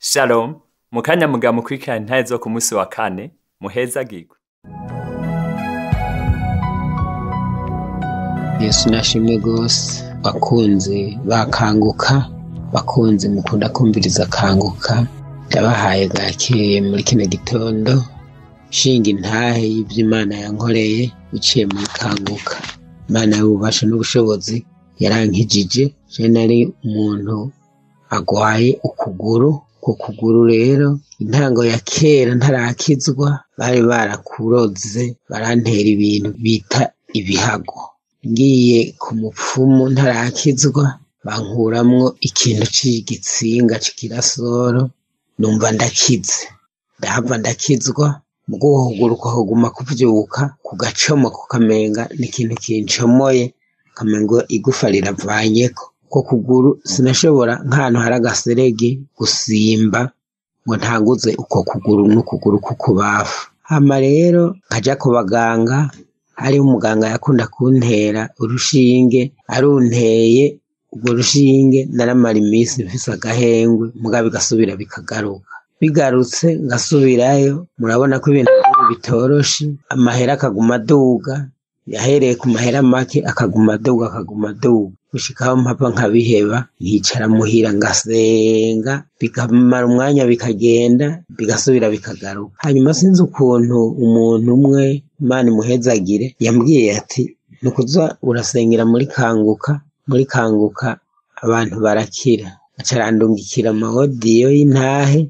Shalom, mukanya muga mukurikirana intahe zo ku musi wa kane, muhezagirwe. Yesu nashimwe gose, bakunzi bakanguka, bakunzi mukunda kumviriza kanguka, ndabahaye bwakeye muri kino gitondo, shinga intahe y'ivyo Imana yankoreye biciye muri kanguka. Imana y'ububasha n'ubushobozi yarankijije, je nari umuntu agwaye ukuguru. Ku kuguru rero intango ya kera ntarakizwa bari barakuroze barantera ibintu bita ibihago. Ngiye ku mupfumu ntarakizwa bankuramwo ikintu c'igitsinga c'ikirasoro, numva ndakize, ndahava ndakizwa. Mugo ukuguru kuguma kuvyuka kugacomo kukamenga n'ikintu kincomoye, kamengo igufa riravanyeko. Ko kuguru sinashobora nk'ahantu hari agaserege gusimba ngo ntanguze uko kuguru n'ukuguru kukubafu. Hama rero nkaja ku baganga, hari umuganga yakunda kuntera urushinge, arunteye urwo rushinge naramara imisi mfise agahengwe, muga bigasubira bikagaruka. Bigarutse ngasubirayo, murabona ko ibintu bitoroshe, amahera akaguma aduga, yahereye ku mahera make akaguma aduga gushikaho mpava nkabiheba, nkicara muhira ngasenga, bikamara umwanya bikagenda, bigasubira bikagaruka. Hanyuma sinzi ukuntu umuntu umwe Imana imuhezagire yambwiye ati nukuza urasengera muri kanguka abantu barakira. Aca arandungikira amawodiyo y'intahe,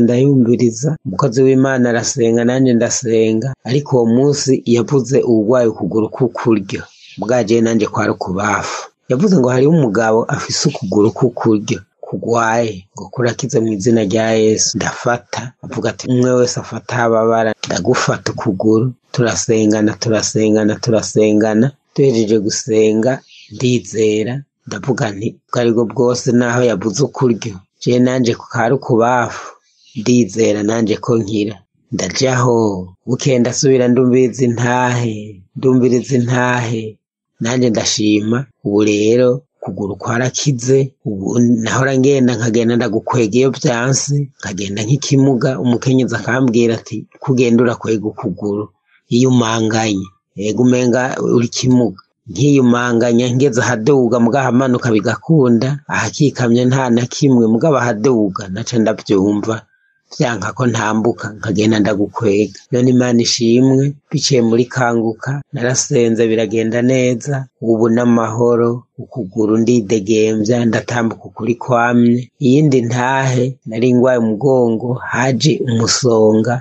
ndayumviriza. Umukozi w'Imana arasenga nanje ndasenga, ariko uwo munsi yavuze uwugwaye ukuguru k'ukuryo, bwaje nanje kwari ukubafu. Yavuze ngo hariho umugabo afise ukuguru k'ukuryo kugwaye, ngo kurakize mu izina rya Yesu. Ndafata avuga ati umwe wese afata hababara, ndagufata ukuguru, turasengana. Tuhejeje gusenga ndizera, ndavuga nti bwaribwo bwose naho yabuze ukuryo, je nanje kukari ukubafu, ndizera nanje ko nkira. Ndajaho bukeye ndasubira ndumviriza intahe, nanje ndashima. Ubu rero kuguru kwarakize. Ubu nahora nkagenda ndagukwega iyo vyanse, nkagenda nk'ikimuga. Umukenyezi akambwira ati kugenda urakwega ukuguru iyo umanganye, ego umenga uri kimuga. Nkiyumanganya ngeze ahaduga, muga hamanuka bigakunda, ahakikamye nta na kimwe, muga ahaduga naca ndavyumva vyanka ko ntambuka, nkagenda ndagukwega. None Imana ishimwe, biciye muri kanguka narasenze biragenda neza. Ubu n'amahoro, ukuguru ndidegemvya, ndatambuka ukuri kwamye. Iyindi ntahe, nari ngwaye umugongo, haje umusonga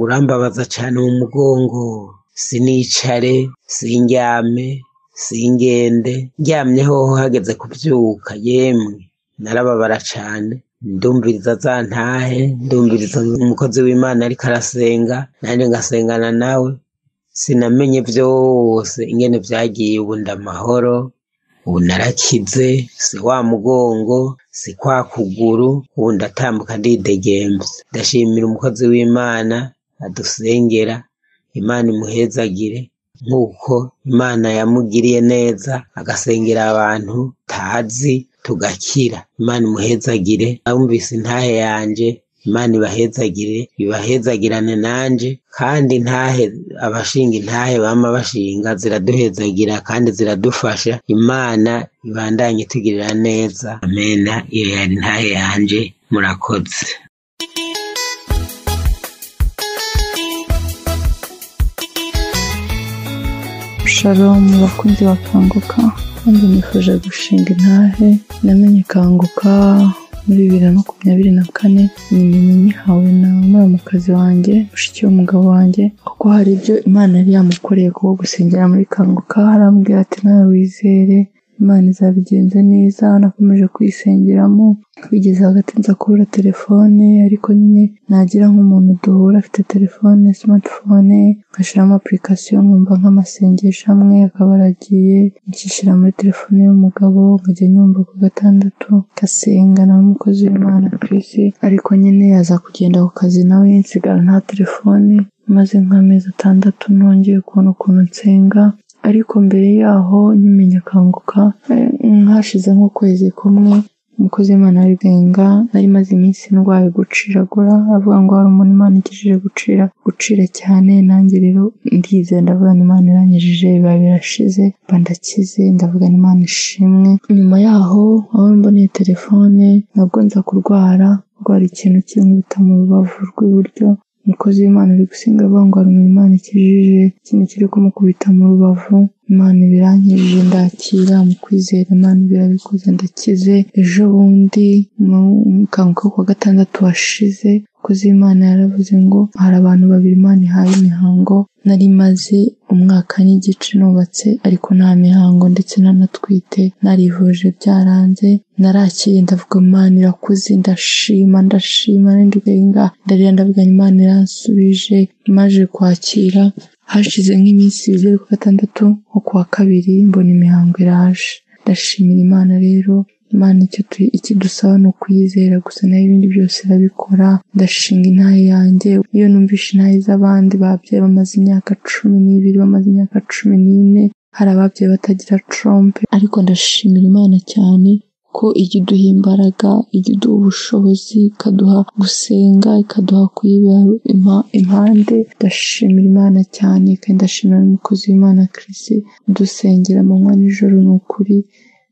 urambabaza cane mu mugongo, sinicare, sindyame, singende. Ndyamye hoho hageze kuvyuka, yemwe narababara cane. Ndumviriza za ntahe, ndumviriza umukozi w'Imana ariko arasenga, nanje ngasengana nawe. Sinamenye vyose ingene vyagiye. Ubu ndamahoro, ubu narakize, si wa mugongo, si kwa kuguru, ubu ndatambuka ndidegemvye. Ndashimira umukozi w'Imana adusengera. Imana imuhezagire nk'uko Imana yamugiriye neza agasengera abantu tazi tugakira. Imana imuhezagire. Abumvise intahe yanje, Imana ibahezagirane nanje, kandi intahe abashinga intahe bama bashinga ziraduhezagira kandi ziradufasha. Imana ibandanye tugirira neza. Amena. Iyo yari intahe yanje. Murakoze. Shalom bakunzi bakanguka, kandi nifuje gushinga intahe. Namenye kanguka muri 2024, nihawe na muramukazi wanje, mushiki w'umugabo wanje, kuko hari ibyo Imana yari yamukoreye kuko gusengera muri kanguka. Arambwira ati nawe wizere, Imana izabigenza neza. Nakomeje kuyisengeramo, bigeze hagati nza kubura telefone, ariko nyine nagira nk'umuntu duhura afite telefone, smartphone, nkashiramo application, nkumva nk'amasengesho amwe akaba aragiye, nkishira muri telefone y'umugabo, nkajya nyumva ku gatandatu gasenga n'umukozi w'Imana Chris. Ariko nyine yaza kugenda ku kazi nawe nsigara nta telefone, maze nk'amezi 6 nongeye kubona ukuntu nsenga. Ariko mbere yaho nyimenya kanguka, nkashize nk'ukwezi kumwe umukozi w'Imana ari gusenga, nari maze iminsi ndwaye guciragura, avuga ngo hari umuntu Imana ikijije gucira cyane, nanjye rero ndize ndavuga Imana iranyijije, biba birashize, mba ndakize, ndavuga Imana ishimwe. Nyuma yaho aho mboneye telefone nabwo nza kurwara ikintu kinkubita mu rubavu rw'iburyo, umukozi w'Imana ari gusenga avuga ngo hari umuntu Imana ikijije, ikintu kiri kumukubita mu rubavu, Imana birankijije ndakira, mu kwizera Imana birabikoze ndakize. Ejo bundi mu kanguka kwa gatandatu washize, umukozi w'Imana yaravuze ngo hari abantu babiri Imana ihaye imihango, nari maze umwaka n'igice nubatse ariko nta mihango ndetse nanatwite, narivuje byaranze, narakiye ndavuga Imana irakoze, ndashima n'indugenga, ndarira ndavuga Imana iransubije. Maje kwakira hashize nk'iminsi ibiri ku gatandatu nko kuwa kabiri mbona imihango iraje. Ndashimira Imana rero, Imana icyo dusaba ni ukuyizera gusa, naho ibindi byose irabikora. Ndashinga intahe yanjye, iyo numvishe intahe z'abandi babyaye bamaze imyaka 12, bamaze imyaka 14, hari ababyaye batagira trompe, ariko ndashimira Imana cyane ko ijya iduha imbaraga, ijya iduha ubushobozi, ikaduha gusenga, ikaduha kuyibera impande. Ndashimira Imana cyane, kandi ndashimira n'umukozi w'Imana Chris udusengera amanywa n'ijoro. Ni ukuri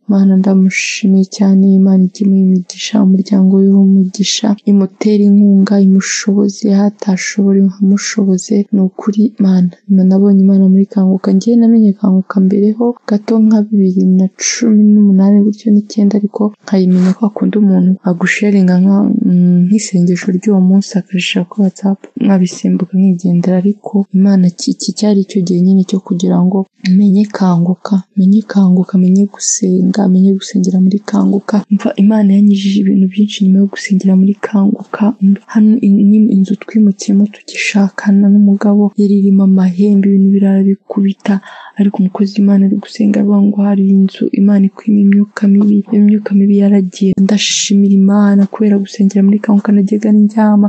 Imana ndamushimiye cyane, Imana igimuha imigisha, umuryango we umugisha, imutera inkunga, imushoboze hatashobora hamushoboze. Ni ukuri Imana nabonye Imana muri kanguka. Ngiye namenye kanguka mbereho gato nka 2018 gutyo 9, ariko nkayimenya ko akunda umuntu agusharinga nk'isengesho ry'uwo munsi akashira kuri WhatsApp, nkabisimbuka nkigendera. Ariko Imana iki cyari cyo gihe nyine cyo kugira ngo menye kanguka, menye gusenga, amenye gusengera muri kanguka. Mva Imana yanyijije ibintu byinshi nyuma yo gusengera muri kanguka. Hano inzu twimukiyemo tugishakana n'umugabo yari irimo amahembe, ibintu birarabikubita, ariko umukozi Imana ari gusenga avuga ngo hari inzu Imana ikwima imyuka mibi yaragiye. Ndashimira Imana kubera gusengera muri kanguka. Najyaga njyama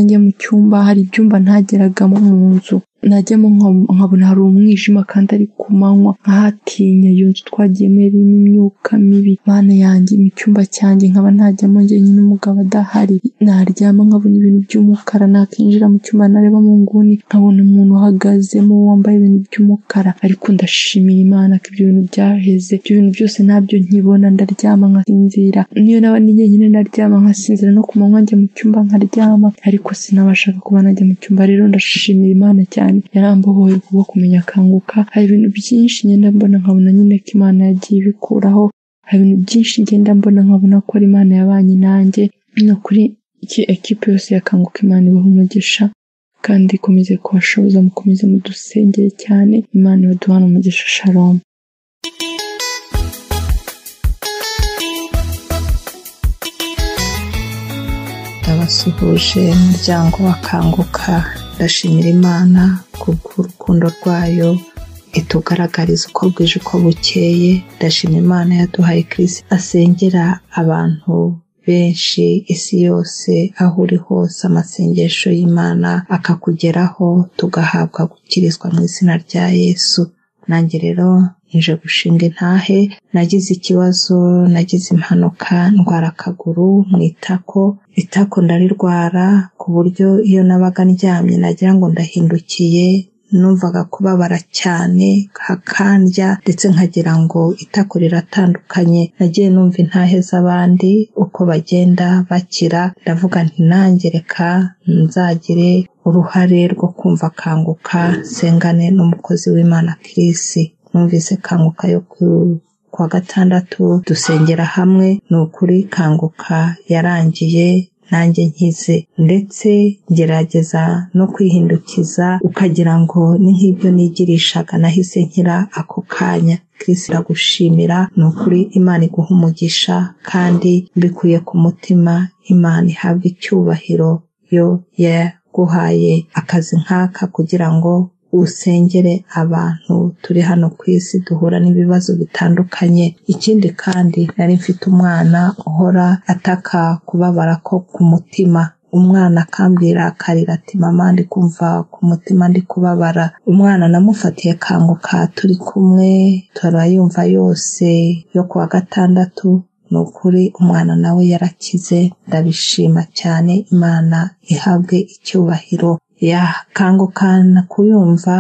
njya mu cyumba, hari ibyumba ntageragamo mu nzu, najyamo nkabona hari umwijima kandi ari ku manywa, nkahatinya. Iyo nzu twagiyemo irimo imyuka mibi, Mana yanjye mu cyumba cyanjye nkaba ntajyamo njyenyine n'umugabo adahari, naryama nkabona ibintu by'umukara, nakinjira mu cyumba nareba mu nguni nkabona umuntu uhagazemo wambaye ibintu by'umukara. Ariko ndashimira Imana ko ibyo bintu byaheze, ibyo bintu byose ntabyo nkibona, ndaryama nkasinzira. Niyo naba ni njyenyine ndaryama nkasinzira, no ku manywa njya mu cyumba nkaryama, ariko sinabashaga kuba najya mu cyumba. Rero ndashimira Imana cyane, yarambohoye kubwo kumenya kanguka. Hari ibintu byinshi ngenda mbona nkabona nyine ko Imana yagiye ibikuraho, hari ibintu byinshi ngenda mbona nkabona ko ari Imana yabanye nanjye. No kuri ekipe yose yakanguka, Imana ibaha umugisha kandi ikomeze kubashoboza, mukomeze mudusengere cyane, Imana ibaduhane umugisha. Shalom. Ndabasuhuje umuryango wa kanguka. Ndashimira Imana kubw'urukundo rwayo itugaragariza uko bwije uko bukeye. Ndashimira Imana yaduhaye Chris asengera abantu benshi isi yose, aho uri hose amasengesho y'Imana akakugeraho, tugahabwa gukirizwa mu izina rya Yesu. Nanjye rero nje gushinga intahe, nagize ikibazo, nagize impanuka, ndwara akaguru mu itako ndarirwara ku buryo iyo nabaga ndyamye nagira ngo ndahindukiye, numvaga kubabara cyane hakandya, ndetse nkagira ngo itako riratandukanye. Nagiye numva intahe z'abandi uko bagenda bakira, ndavuga nti nanjye reka nzagire uruhare rwo kumva kanguka, sengane n'umukozi w'Imana Chris. Numvise kanguka yo kuwa gatandatu dusengera hamwe, ni ukuri kanguka yarangiye nanjye nkize, ndetse ngerageza no kwihindukiza ukagira ngo ni nk'ibyo nigirishaga nahise nkira ako kanya. Chris iragushimira, ni ukuri Imana iguha umugisha kandi mbikuye ku mutima. Imana ihabwe icyubahiro, yo yaguhaye akazi nk'aka kugira ngo usengere abantu turi hano ku isi duhura n'ibibazo bitandukanye. Ikindi kandi nari mfite umwana uhora ataka kubabara ko ku mutima, umwana akambwira akarira ati mama ndi kumva ku mutima ndi kubabara. Umwana namufatiye kanguka turi kumwe turayumva yose yo kuwa gatandatu, ni ukuri umwana nawe yarakize, ndabishima cyane. Imana ihabwe icyubahiro. Yakangukana kuyumva,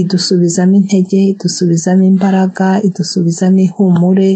idusubizamo intege, idusubizamo imbaraga, idusubizamo ihumure.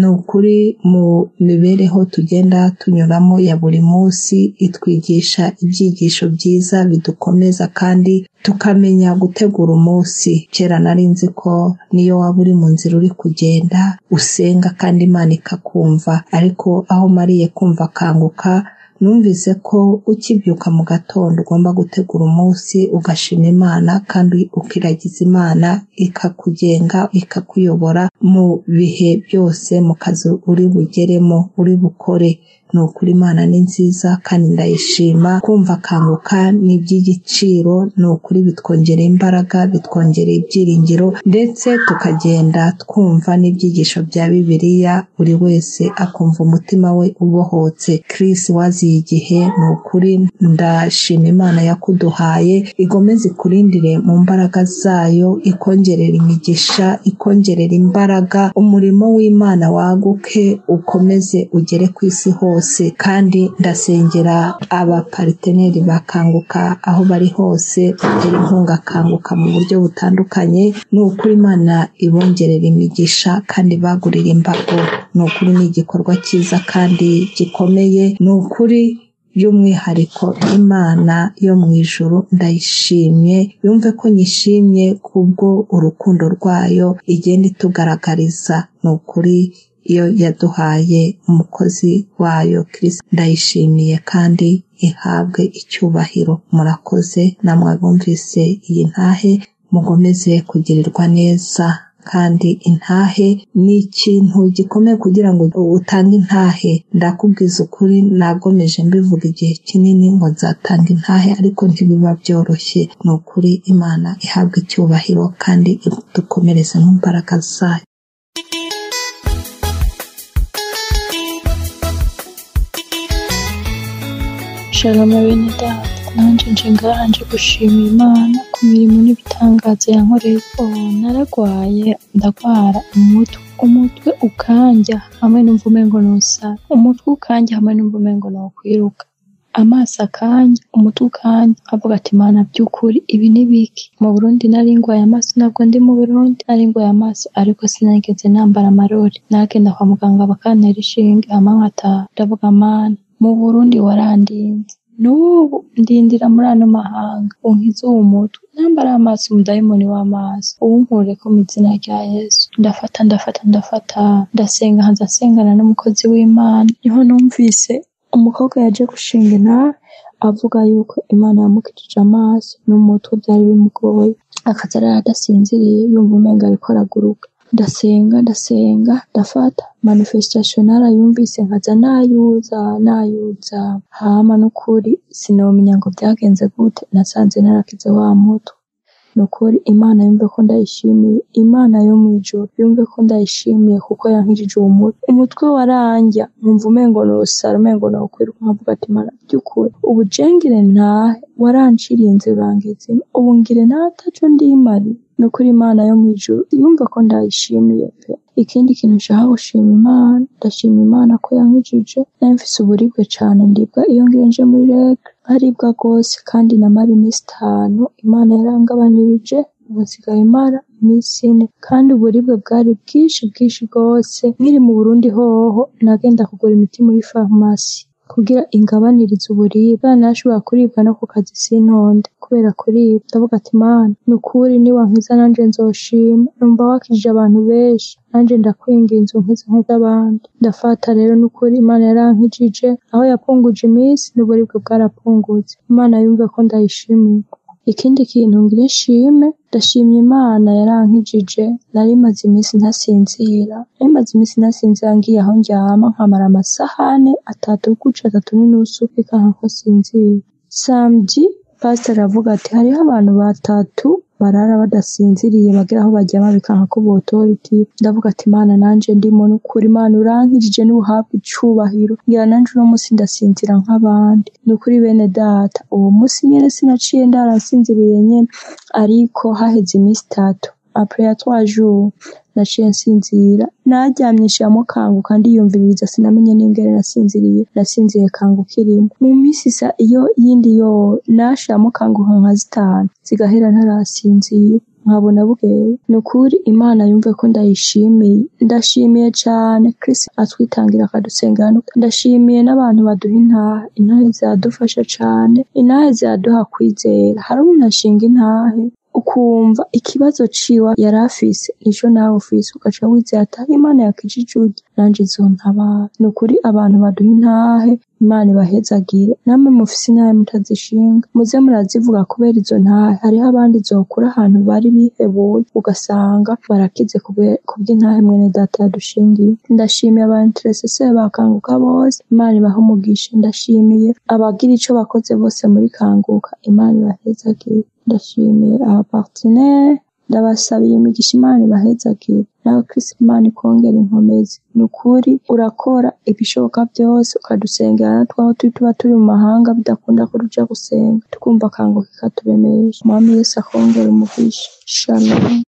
Ni ukuri mu mibereho tugenda tunyuramo ya buri munsi, itwigisha ibyigisho byiza bidukomeza kandi tukamenya gutegura umunsi. Kera nari nzi ko niyo waba uri mu nzira uri kugenda usenga kandi Imana ikakumva, ariko aho mariye kumva kanguka, numvise ko ukibyuka mu gatondo ugomba gutegura umunsi, ugashima Imana kandi ukiragiza Imana ikakugenga, ikakuyobora mu bihe byose, mu kazi uri bugeremo, uri bukore. Ni ukuri Imana ni nziza kandi ndayishima. Kumva kanguka ni iby'igiciro, ni ukuri bitwongerera imbaraga, bitwongerera ibyiringiro, ndetse tukagenda twumva n'ibyigisho bya Bibiliya, buri wese akumva umutima we ubohotse. Chris waziye igihe, ni ukuri ndashima Imana yakuduhaye, igomeze ikurindire mu mbaraga zayo, ikongerera imigisha, ikongerera imbaraga, umurimo w'Imana waguke, ukomeze ugere ku isi hose. Kandi ndasengera abaparteneri bakanguka aho bari hose, batera inkunga kanguka mu buryo butandukanye. Ni ukuri Imana ibongerera imigisha kandi bagurira imbago. Ni ukuri ni igikorwa cyiza kandi gikomeye. Ni ukuri by'umwihariko Imana yo mu ijuru ndayishimye, yumve ko nyishimye kubwo urukundo rwayo igenda itugaragariza. Ni ukuri iyo yaduhaye umukozi wayo Chris, ndayishimiye kandi ihabwe icyubahiro. Murakoze namwe bumvise iyi ntahe, mugomeze kugirirwa neza. Kandi intahe ni ikintu gikomeye kugira ngo utange intahe. Ndakubwiza ukuri, nagomeje mbivuga igihe kinini ngo nzatanga intahe, ariko ntibiba byoroshye. Ni ukuri Imana ihabwe icyubahiro kandi dukomereze mu mbaraga zayo. Shalom bene data, nanje nje ngaha nje gushima Imana ku mirimo n'ibitangaza yankoreye. Naragwaye, ndagwara umutwe ukanja hamwe numva umengo nosara, umutwe ukanja hamwe numva umengo nokwiruka, amaso akanja, umutwe ukanja. Avuga ati Imana by'ukuri ibi ni biki? Mu Burundi nari ngwaye amaso, ntabwo ndi mu Burundi, nari ngwaye amaso ariko sinigeze nambara amarori. Nagenda kwa muganga bakantera ishinge hama nkataha. Ndavuga Mana, mu Burundi warandinze, n'ubu ndindira muri ano mahanga unkize uwo mutwe, nambara amaso umudayimoni w'amaso uwunkureko mu izina rya Yesu. Ndafata ndasenga, hanza sengana n'umukozi w'Imana. Niho numvise umukobwa yaje gushinga intahe avuga yuko Imana yamukijije amaso n'umutwe byari bimugoye, akaza aradasinziriye yumva umenga ariko araguruka. Ndasenga ndafata manifestation narayumvise, nkaza nayuza hama n'ukuri sinomenya ngo byagenze gute, nasanze narakize wa mutwe. N'ukuri Imana yumve ko ndayishimiye, Imana yo mu ijuru yumve ko ndayishimiye kuko yankijije uwo umutwe waranja, nkumva umengo nosara, umengo nokwiruka. Nkavuga ati Imana by'ukuri ubu jengire ntahe, waranciriye inzira urangiza, ubu ngire nataco ndimari. N'ukuri Imana yo mu ijuru yumve ko ndayishimiye pe. Ikindi kintu nshaka gushima Imana, ndashima Imana ko yankijije. Nari mfise uburibwe cane, ndibwa iyo ngiye muri reg, aribwa rwose kandi namara iminsi 5. Imana yarangabanirije, ubu nsigaye mara iminsi 4, kandi uburibwe bwari bwinshi rwose. Nkiri mu Burundi hoho nagenda kugura imiti muri farumasi kugira ingabanirize uburibwe. Nashobora kuribwa no ku kazi sintonde kubera kuribwa. Ndavuga ati Mana, n'ukuri niwankiza nanje nzoshima, numva wakijije abantu benshi, nanje ndakwinginze unkize nk'abandi. Ndafata rero n'ukuri Imana yarankijije, aho yapunguje iminsi n'uburibwe bwarapungutse. Imana yumve ko ndayishimiye. Ikindi kintu ngire nshime, ndashimye Imana yarankijije. Nari maze iminsi ntasinzira, ngiye aho ndyama nkamara amasahane 3 guca 3:30 bikanka ko sinzira. Samedi pastor aravuga ati hariho abantu 3 barara badasinziriye, bagera aho baryama bikanka ko botoriti. Ndavuga ati Imana nanje ndimo, n'ukuri Imana urankijije n'uhabwa icubahiro, ngira nanje uno munsi ndasinzira nk'abandi. N'ukuri bene data, uwo munsi nyene sinaciye ndarasinziriye nyene, ariko haheze iminsi 3 après 3 jours naciye nsinzira naryamyishamo kanguka ndiyumviriza sinamenye n'ingere nasinziye kanguka irimo mu minsi iyo yindi yo nashamo kanguka nka 5 zigahera ntarasinziye nkabona bukeye nukuri Imana yumve ko ndashimiye cyane Chris atwitangira akadusengana ndashimiye n'abantu baduha intahe zadufasha cyane intahe zaduha kwizera hari umuntu ashinga intahe ukumva ikibazo ciwa yarafise nico nawe ufise ugaca wizera ati Imana yakijijuje nanje zontabara nukuri abantu baduha intahe Imana ibahezagire namwe mufise intahe mutazishinga muze murazivuga kubera izo ntahe hariho abandi zokura ahantu bari bihebuye ugasanga barakize kubw'intahe mwene data yadushingiye ndashimiye abantercesseur bakanguka bose Imana ibahe umugisha ndashimiye abagira ico bakoze bose muri kanguka Imana ibahezagire ndashimiye abapartenaire ndabasabiye imigisha Imana ibahezagire nawe Chris Imana ikongera inkomezi nukuri urakora ibishoboka byose ukadusengera twaho tuba turi mu mahanga bidakunda ko ruja gusenga tukumva kanguka katuremesha Mwami Yesu akongera umugisha shalom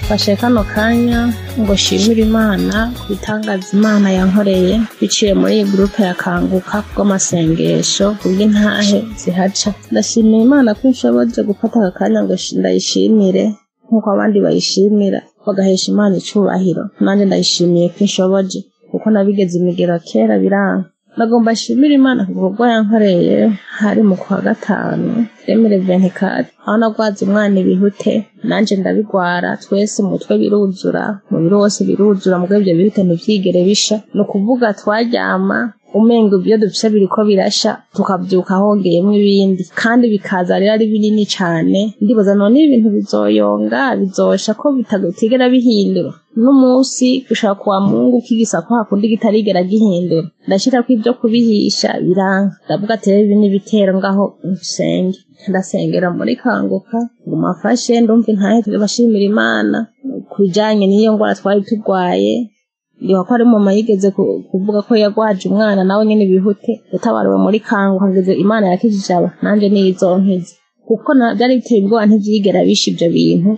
Fashe kano kanya ngo shimira Imana kubitangaza Imana yankoreye biciye muri groupe ya kanguka bw'amasengesho kubw'intahe zihaca ndashimira Imana ko inshoboje gufata akanya ngo ndayishimire nkuko abandi bayishimira bagahesha Imana icubahiro nanje ndayishimiye ko inshoboje kuko nabigeze imigero kera biranga nagomba shimira Imana kuko yankoreye hari mu kwa gatanu 2024 aho nagwaza umwana ibihute nanje ndabigwara twese umutwe biruzura umubiri wose biruzura mugabo ibyo bihute ntivyigere bisha no kuvuga twaryama umengo ibyo dufise biriko birasha tukavyuka hongeyemo ibindi kandi bikaza rero ari binini cyane ndibaza none ibintu bizoyonga bizosha ko bitagutigera bihindura n'umunsi gushaka kwa Mungu kigisa ko hakundi gitarigera gihindura ndashira ko ibyo kubihisha biranga ndavuga ati ibi ni bitero ngaho usenge ndasengera muri kanguka ngumafashe ndumva ntahe tubashimira Imana kujanye niyo ngwara twari tugwaye ndiho ko ari mama yigeze kuvuga ko yagwaje umwana nawe nyene bihute yatabariwe muri kanguka ngeze Imana yakijije aba nanje nizonkize kuko byari biteye ubwoba ntivyigera bisha ibyo bintu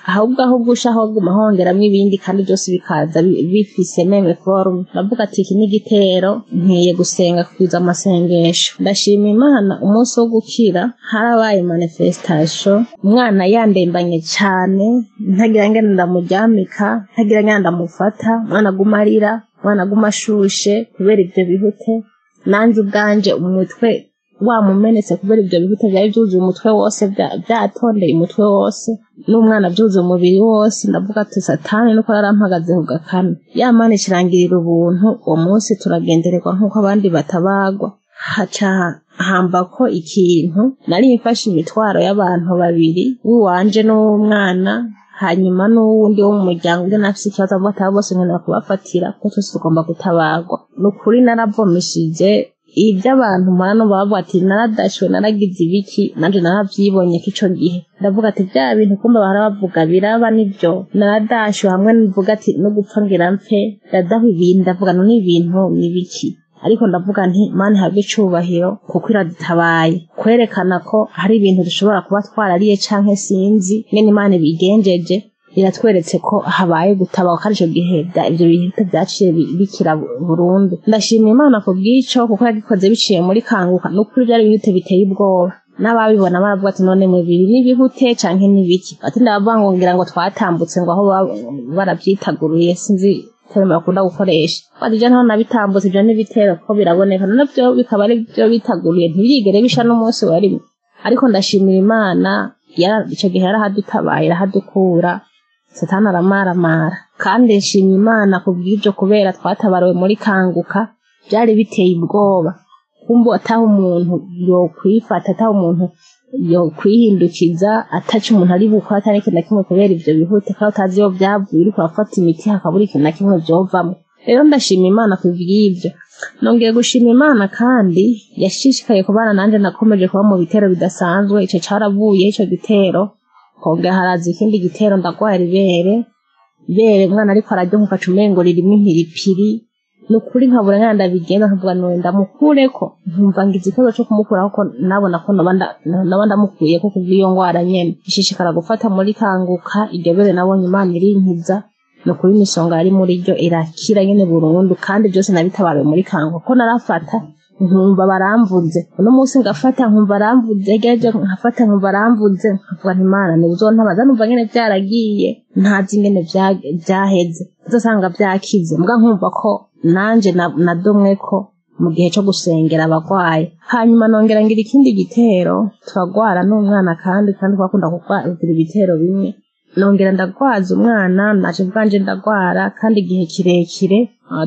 ahubwo ushaho gumahongeramwe ibindi kandi byose bikaza bifise meme forum navuga ati iki n'igitero nkiye gusenga kwiza amasengesho ndashima Imana umunsi wo gukira harabaye manifestation umwana yandembanye cyane ntagira ngene ndamuryamika ntagira ngene ndamufata mwana gumarira mwana gumashushe kubera ibyo bihute nanje ubwanje umutwe wamumenetse kubera ibyo bihute byari byuzuye umutwe wose byatondeye umutwe wose n'umwana byuzuye umubiri wose ndavuga ati satani nuko yarampagaze ku gakana Imana ikirangirira ubuntu uwo munsi turagendererwa nk'uko abandi batabagwa haca hamba ko ikintu nari mfashe imitwaro y'abantu babiri uwanje n'umwana hanyuma n'uwundi wo mu muryango uri nafise ikibazo avuga bose nkana kubafatira ko twese tugomba gutabagwa n'ukuri naravomishije iby'abantu marano bavuga ati naradashwe naragize ibiki nanje naravyibonye kico gihe ndavuga ati bya bintu kumba barabavuga biraba nivyo naradashwe hamwe nivuga ati no gupfa ngira mpe dadaho ibindi ndavuga no n'ibintu nibiki ariko ndavuga nti Imana habe icubahiro kuko iradutabaye kwerekana ko hari ibintu dushobora kuba twarariye canke sinzi ngene Imana bigenjeje iratweretse ko habaye gutabaho kandi ico gihe ibyo bintu byaciye bikira burundu ndashimira Imana ko bwico kuko yagikoze biciye muri kanguka n'ukuri byari bihute biteye ubwoba n'ababibona baravuga ati none mubiri n'ibihute canke n'ibiki ati ndavuga ngo ngira ngo twatambutse ngo aho baravyitaguruye sinzi terima bakunda gukoresha badije ntaho nabitambutse ibyo n'ibitero ko biraboneka nabyo bikaba ari byo bitaguriye ntibigere bisha n'umunsi wari ariko ndashimira Imana ico gihe yarahadutabaye irahadukura satani aramaramara kandi nshimira Imana kubw'ibyo kubera twatabariwe muri kanguka byari biteye ubwoba kumbo ataho umuntu yo kwifata ataho umuntu yo kwihindukiza ataca umuntu ari bukora atari kintu kimwe kubera ibyo bihute kandi utazi yo byavuye uri kwafata imiti hakabura ikintu kimwe byovamo rero ndashima Imana kubw'ibyo nongeye gushima Imana kandi yashishikaye kubana nanje nakomeje kuba mu bitero bidasanzwe ico caravuye ico gitero konge harazi ikindi gitero ndagwara ibere umwana ariko araryo nkukacumengo ririmo impiripiri nukuri nkabura nkanda bigenda nkavuga no ndamukureko nkumva ngize ikibazo cyo kumukuraho ko nabona ko nabanda mukuye ko kuviyo ngwara nyene ishishikara gufata muri kanguka iryo bere nabonye Imana irinkiza nukuri imisonga ari muri ryo irakira nyene burundu kandi byose nabitabaye muri kanguka ko narafata nkumva baramvuze uno munsi ngafata nkumva baramvuze geje nkafata nkumva baramvuze nkavuga nti Imana ni uzontabaza numva nyene byaragiye ntazi ngene byaheze uzasanga byakize mbwa nkumva ko nanje nadomwe ko mu gihe cyo gusengera abagwaye hanyuma nongera ngira ikindi gitero turagwara n'umwana kandi twakunda kugwara ibitero bimwe nongera ndagwaza umwana naje bwanje ndagwara kandi igihe kirekire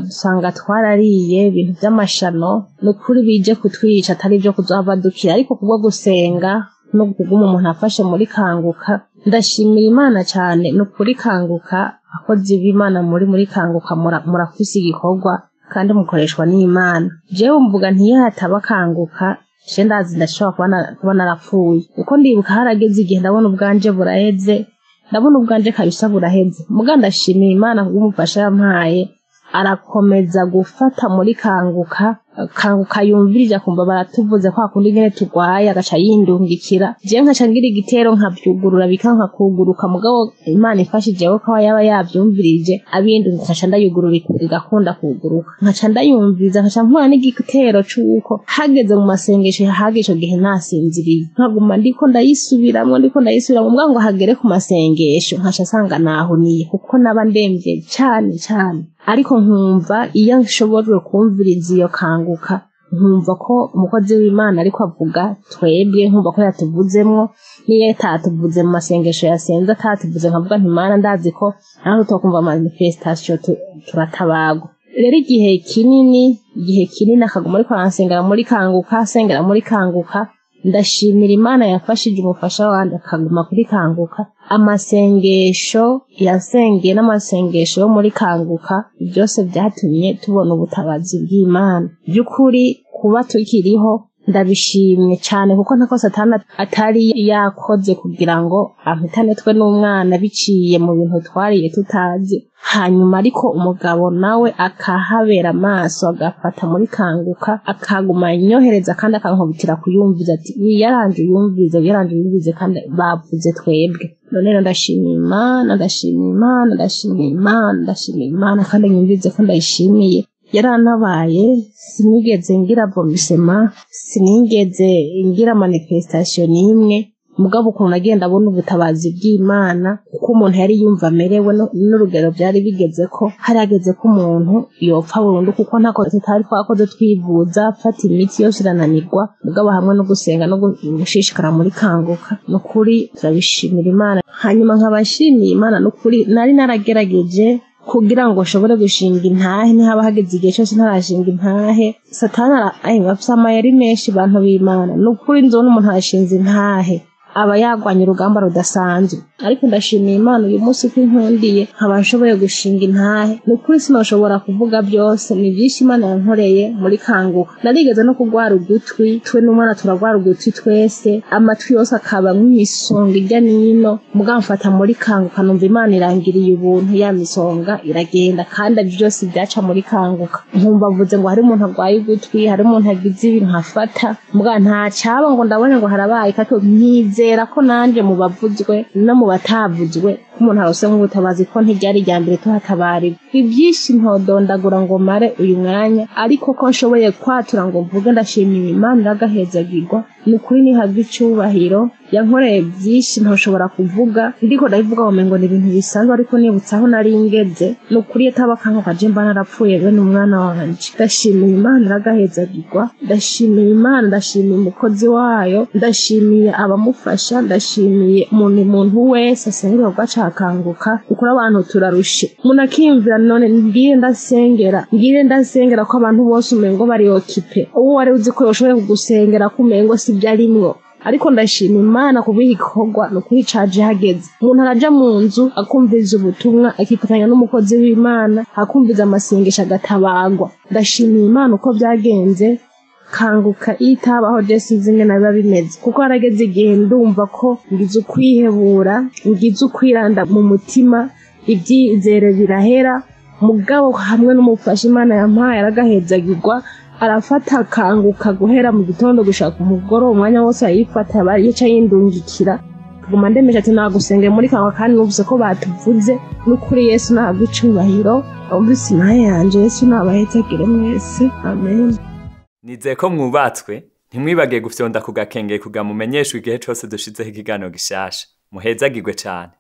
dusanga twarariye ibintu by'amashano n'ukuri bije kutwica atari byo kuzohava dukira ariko kubwo gusenga no kuguma umuntu afashe muri kanguka ndashimira Imana cyane n'ukuri kanguka akoze ibimana muri kanguka murafise igikorwa kandi mukoreshwa n'Imana jewe mvuga ntiyahataba kanguka je ndazi ndashobora kuba narapfuye uko ndibuka harageze igihe ndabona ubwanje buraheze ndabona ubwanje kabisa buraheze muga ndashimira Imana kubumufasha yampaye arakomeza gufata muri kanguka yumvirije akumva baratuvuze kwa kundi nyene tugwaye agaca yindungikira je nkaca ngira igitero nkabyugurura bikanka kuguruka mugabo Imana ifashije ko yaba yavyumvirije abindungikaca ndayugurura igakunda kuguruka nkaca ndayumviza nkaca mpura n'igitero cuko hageze mu masengesho hagisho gihe nasinziriye nkaguma ndiko ndayisubiramwo mbwa ngo hagere ku masengesho nkaca sanga nahuniye kuko naba ndemvye cyane ariko nkumva iyo nshobora kumviriza iyo kanguka nkumva ko umukozi w'Imana ariko avuga twebwe nkumva ko yatuvuzemwo niyo yatatuvuze mu masengesho yasenze atatuvuze nkavuga nti Imana ndazi ko naho tukumva manifestation turatabagwa rero igihe kinini akaguma ariko aransengera muri kanguka ndashimira Imana yafashije umufasha wanje akaguma kuri kanguka amasengesho yasengeye n'amasengesho yo muri kanguka byose byatumye tubona ubutabazi bw'Imana by'ukuri kuba tukiriho ndabishimye cyane kuko ntako Satani atari yakoze kugira ngo ampitane twe n'umwana biciye mu bintu twariye tutazi hanyuma ariko umugabo nawe akahabera amaso agafata muri kanguka akaguma inyohereza kandi akankubitira kuyumviza ati yaranje yumvize kandi bavuze twebwe none ndashimira Imana kandi nyumvize ko ndayishimiye yaranabaye sinigeze ngira vomisema sinigeze ngira manifestation nimwe mugabo ukuntu nagenda abona ubutabazi bw'Imana kuko umuntu yari yumva amerewe n'urugero byari bigeze ko harageze ko umuntu yopfa burundu kuko ntako tutari twakoze twivuza fata imiti yose irananirwa mugabo hamwe no gusenga no gushishikara muri kanguka n'ukuri turabishimira Imana hanyuma nkabashimiye Imana n'ukuri nari naragerageje kugira ngo shobore gushinga intahe ntihaba hageze igihe cyose ntarashinga intahe Satani bafise amayeri menshi bantu b'Imana n'ukuri nzona umuntu arashinze intahe aba yagwanye urugamba rudasanzwe ariko ndashimiye Imana uyu munsi ko inkundiye nkaba nshoboye gushinga intahe n'ukuri sinoshobora kuvuga byose ni byinshi Imana yankoreye muri kanguka narigeze no kugwara ugutwi twe n'umwana turagwara ugutwi twese amatwi yose akaba nk'imisonga ijya nino mugamfata muri kanguka numva Imana irangiriye ubuntu ya misonga iragenda kandi byose byaca muri kanguka nkumva vuze ngo hari umuntu agwaye ugutwi hari umuntu agize ibi nkafata muga nta cyaba ngo ndabone ngo harabaye kato nizera ko nanje mu bavuzwe no mu batavuzwe umuntu arose nk'ubutabazi ko ntiryari rya mbere tuhatabarirwa ibyinshi ntodondagura ngo mare uyu mwanya ariko ko nshoboye kwatura ngo mvuge ndashimira Imana iragahezagirwa n'ukuri nihabwa icyubahiro yankoreye byinshi ntoshobora kuvuga ndiko ndabivuga ngo ni ibintu bisanzwe ariko nibutsaho nari ngeze n'ukuri yataba kanguka je mba narapfuye bene umwana wanje ndashimira Imana iragahezagirwa ndashimira Imana ndashimira umukozi wayo ndashimiye abamufasha ndashimiye umuntu wese asengera ugacakanguka kuko abantu turarushe munakimvira none ngire ndasengera ko abantu bose umengo bari okipe uwo wari uzi ko yoshoboye kugusengera kumengo si byarimwo ariko ndashima Imana kubihikorwa no kwicaje hageze umuntu araja mu nzu akumviza ubutumwa akifatanya n'umukozi w'Imana akumviza amasengesho agatabagwa ndashima Imana uko byagenze kanguka itabaho Jesse zinge nabiba bimeze kuko harageze igihe ndumva ko ngize ukwihebura ngize ukwiranda mu mutima ibyizere birahera mugabo hamwe n'umufasha Imana yampaye aragahezagirwa arafata akanguka guhera mu gitondo gushaka umugoro umwanya wose ayifata bari yica yindungikira kuguma ndemesha ati nagusenge muri kanwa kandi numvise ko batuvuze n'ukuri Yesu ntabwo icubahiro umvise naye yanje Yesu nabahezagire mwese amen. Nizeye ko mwubatswe ntimwibage gufyonda ku gakenge kugamumenyeshwa igihe cyose dushizeho ikiganiro gishasha muhezagirwe cyane.